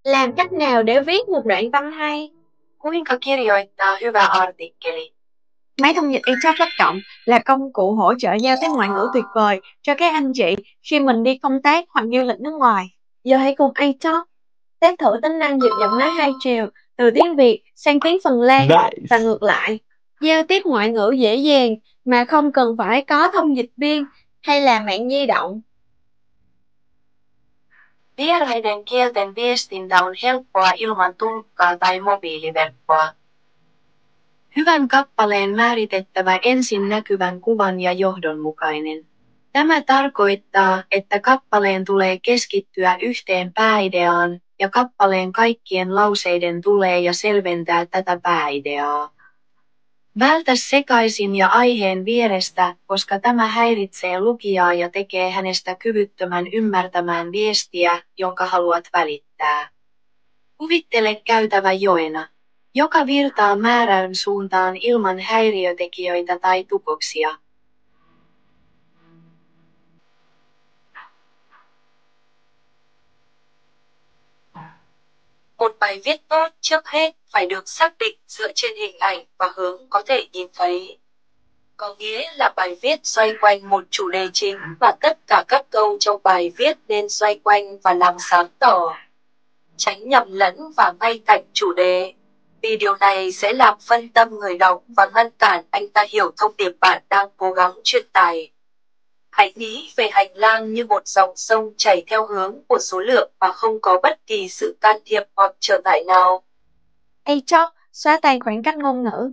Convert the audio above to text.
Làm cách nào để viết một đoạn văn hay? Kuinka kirjoittaa hyvä artikkeli? Máy thông dịch eChat cộng là công cụ hỗ trợ giao tiếp ngoại ngữ tuyệt vời cho các anh chị khi mình đi công tác hoặc du lịch nước ngoài. Giờ hãy cùng eChat test thử tính năng dịch giọng nói hai chiều từ tiếng Việt sang tiếng Phần Lan và Nice. ngược lại. Giao tiếp ngoại ngữ dễ dàng mà không cần phải có thông dịch viên hay là mạng di động. Vieraiden kielten viestintä on helppoa ilman tulkkaa tai mobiiliverkkoa. Hyvän kappaleen määritettävä ensin näkyvän kuvan ja johdonmukainen. Tämä tarkoittaa, että kappaleen tulee keskittyä yhteen pääideaan, ja kappaleen kaikkien lauseiden tulee ja selventää tätä pääideaa. Vältä sekaisin ja aiheen vierestä, koska tämä häiritsee lukijaa ja tekee hänestä kyvyttömän ymmärtämään viestiä, jonka haluat välittää. Kuvittele käytävä joena, joka virtaa määrän suuntaan ilman häiriötekijöitä tai tukoksia. Một bài viết tốt trước hết phải được xác định dựa trên hình ảnh và hướng có thể nhìn thấy. Có nghĩa là bài viết xoay quanh một chủ đề chính và tất cả các câu trong bài viết nên xoay quanh và làm sáng tỏ. Tránh nhầm lẫn và ngay cạnh chủ đề. Vì điều này sẽ làm phân tâm người đọc và ngăn cản anh ta hiểu thông điệp bạn đang cố gắng truyền tải. Hãy nghĩ về hành lang như một dòng sông chảy theo hướng của số lượng và không có bất kỳ sự can thiệp hoặc trở ngại nào. eChat xóa tan khoảng cách ngôn ngữ.